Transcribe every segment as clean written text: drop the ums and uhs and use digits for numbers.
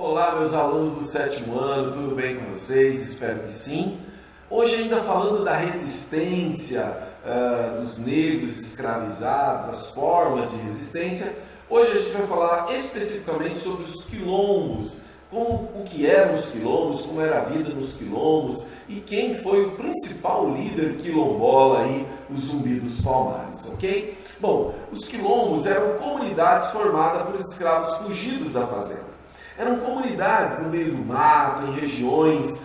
Olá, meus alunos do 7º ano, tudo bem com vocês? Espero que sim. Hoje ainda falando da resistência dos negros escravizados, as formas de resistência, hoje a gente vai falar especificamente sobre os quilombos, o que eram os quilombos, como era a vida nos quilombos e quem foi o principal líder quilombola aí no Zumbi dos Palmares, ok? Bom, os quilombos eram comunidades formadas por escravos fugidos da fazenda. Eram comunidades no meio do mato, em regiões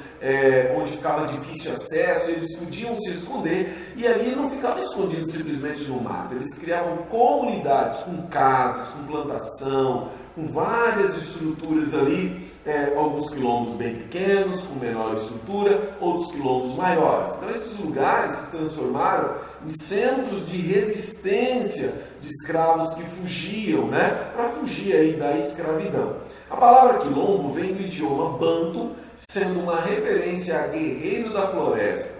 onde ficava difícil acesso, eles podiam se esconder e ali não ficavam escondidos simplesmente no mato. Eles criavam comunidades com casas, com plantação, com várias estruturas ali, alguns quilombos bem pequenos, com menor estrutura, outros quilombos maiores. Então esses lugares se transformaram em centros de resistência de escravos que fugiam, para fugir aí da escravidão. A palavra quilombo vem do idioma banto, sendo uma referência a guerreiro da floresta.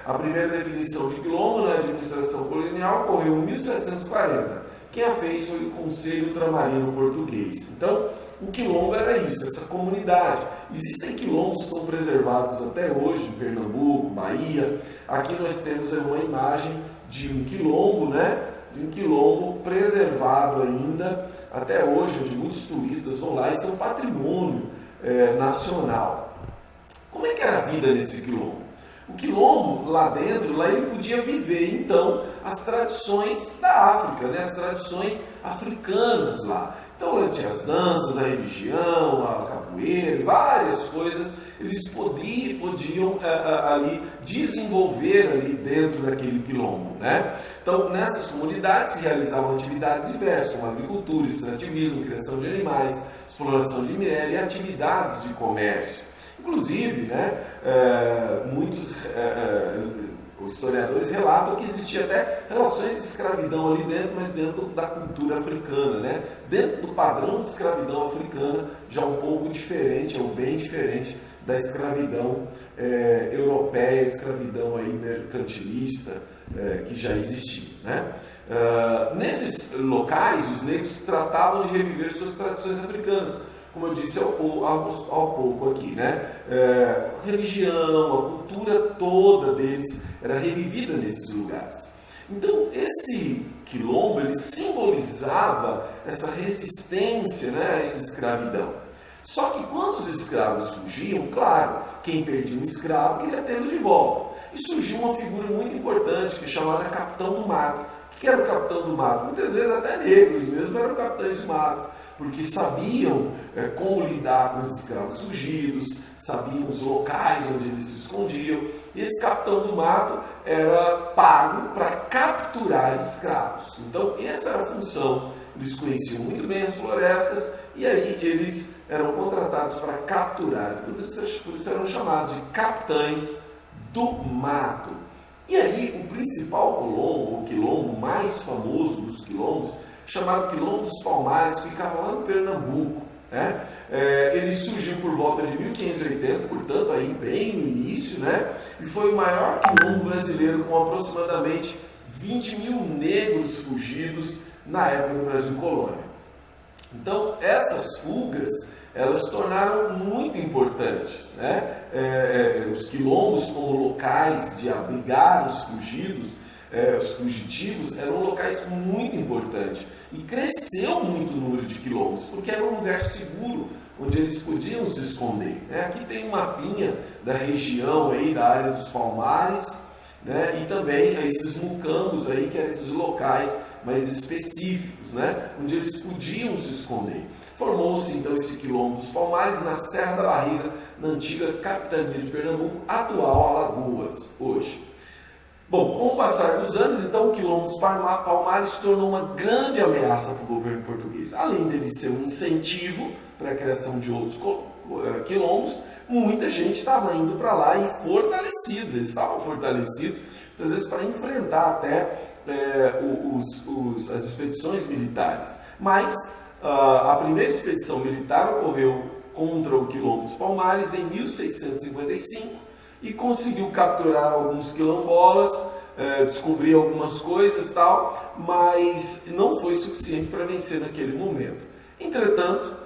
A primeira definição de quilombo na administração colonial ocorreu em 1740. Quem a fez foi o Conselho Ultramarino Português. Então, o quilombo era isso, essa comunidade. Existem quilombos que são preservados até hoje, em Pernambuco, Bahia. Aqui nós temos uma imagem de um quilombo, de um quilombo preservado ainda até hoje, onde muitos turistas vão lá e são patrimônio nacional. Como é que era a vida nesse quilombo? O quilombo, lá dentro, ele podia viver, então, as tradições da África, as tradições africanas lá. Então, tinha as danças, a religião, a capoeira, várias coisas, eles podiam ali desenvolver ali dentro daquele quilombo, Então, nessas comunidades se realizavam atividades diversas, como agricultura, extrativismo, criação de animais, exploração de minério e atividades de comércio. Inclusive, muitos historiadores relatam que existia até relações de escravidão ali dentro, mas dentro da cultura africana, dentro do padrão de escravidão africana, já um pouco diferente, ou bem diferente da escravidão europeia, escravidão aí mercantilista que já existia. Nesses locais, os negros tratavam de reviver suas tradições africanas, como eu disse ao pouco aqui, a religião, a cultura toda deles era revivida nesses lugares. Então, esse quilombo, ele simbolizava essa resistência, a essa escravidão. Só que quando os escravos fugiam, claro, quem perdia um escravo queria tê-lo de volta. E surgiu uma figura muito importante, que é chamada Capitão do Mato. O que era o Capitão do Mato? Muitas vezes até negros mesmo eram capitães de mato, porque sabiam como lidar com os escravos fugidos, sabiam os locais onde eles se escondiam. E esse capitão do mato era pago para capturar escravos. Então, essa era a função. Eles conheciam muito bem as florestas e aí eles eram contratados para capturar. Por isso eram chamados de capitães do mato. E aí, o principal quilombo, o quilombo mais famoso dos quilombos, chamado Quilombo dos Palmares, ficava lá no Pernambuco. Ele surgiu por volta de 1580, portanto, aí bem no início, e foi o maior quilombo brasileiro, com aproximadamente 20 mil negros fugidos na época do Brasil Colônia. Então, essas fugas, elas se tornaram muito importantes. Os quilombos como locais de abrigar os fugidos, os fugitivos, eram locais muito importantes. E cresceu muito o número de quilombos, porque era um lugar seguro, onde eles podiam se esconder. Aqui tem um mapinha da região, aí, da área dos Palmares, e também esses mucambos, aí, que eram esses locais mais específicos, onde eles podiam se esconder. Formou-se então esse Quilombo dos Palmares na Serra da Barriga, na antiga capitania de Pernambuco, atual Alagoas, hoje. Bom, com o passar dos anos, então, o Quilombo dos Palmares se tornou uma grande ameaça para o governo português. Além dele ser um incentivo para a criação de outros quilombos, muita gente estava indo para lá e fortalecidos. Eles estavam fortalecidos, às vezes, para enfrentar até as expedições militares. Mas a primeira expedição militar ocorreu contra o Quilombo dos Palmares em 1655, e conseguiu capturar alguns quilombolas, descobrir algumas coisas e tal, mas não foi suficiente para vencer naquele momento. Entretanto,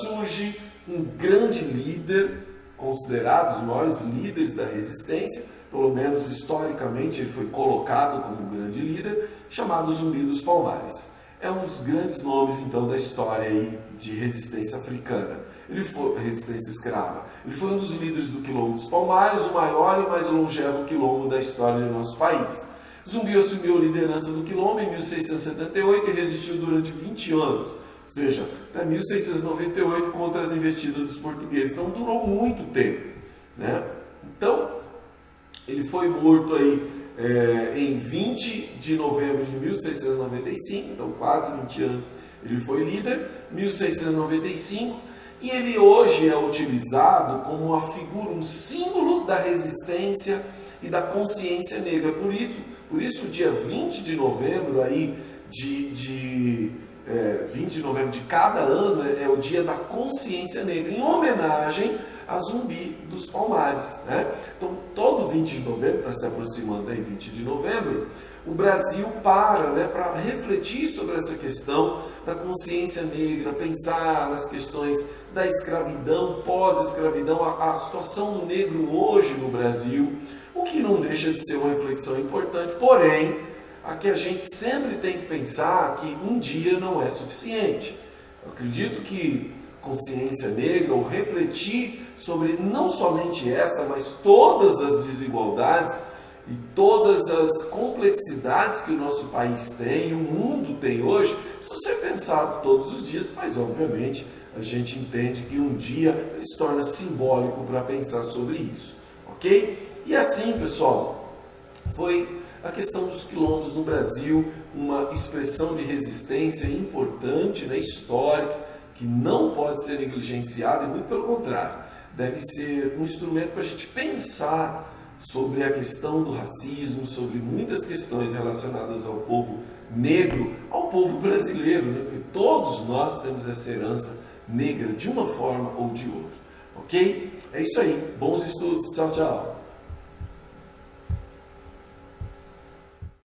surge um grande líder, considerado os maiores líderes da resistência, pelo menos historicamente ele foi colocado como um grande líder, chamado Zumbi dos Palmares. É um dos grandes nomes então da história aí de resistência africana. Ele foi resistência escrava. Ele foi um dos líderes do Quilombo dos Palmares, o maior e mais longevo quilombo da história do nosso país. Zumbi assumiu a liderança do quilombo em 1678 e resistiu durante 20 anos, ou seja, até 1698 contra as investidas dos portugueses. Então durou muito tempo, né? Então ele foi morto aí em 20 de novembro de 1695, então quase 20 anos ele foi líder, 1695, e ele hoje é utilizado como uma figura, um símbolo da resistência e da consciência negra. Por isso o dia 20 de novembro aí, 20 de novembro de cada ano é o dia da consciência negra, em homenagem a Zumbi dos Palmares, né? Então, todo 20 de novembro, está se aproximando aí 20 de novembro, o Brasil para, né, para refletir sobre essa questão da consciência negra, pensar nas questões da escravidão, pós-escravidão, a situação do negro hoje no Brasil, o que não deixa de ser uma reflexão importante, porém, a que a gente sempre tem que pensar que um dia não é suficiente. Eu acredito que consciência negra, ou refletir sobre não somente essa, mas todas as desigualdades e todas as complexidades que o nosso país tem, o mundo tem hoje, precisa ser pensado todos os dias, mas obviamente a gente entende que um dia se torna simbólico para pensar sobre isso, ok? E assim, pessoal, foi a questão dos quilombos no Brasil, uma expressão de resistência importante, né, histórica, que não pode ser negligenciada, e muito pelo contrário, deve ser um instrumento para a gente pensar sobre a questão do racismo, sobre muitas questões relacionadas ao povo negro, ao povo brasileiro, né? Porque todos nós temos essa herança negra de uma forma ou de outra, ok? É isso aí, bons estudos, tchau, tchau!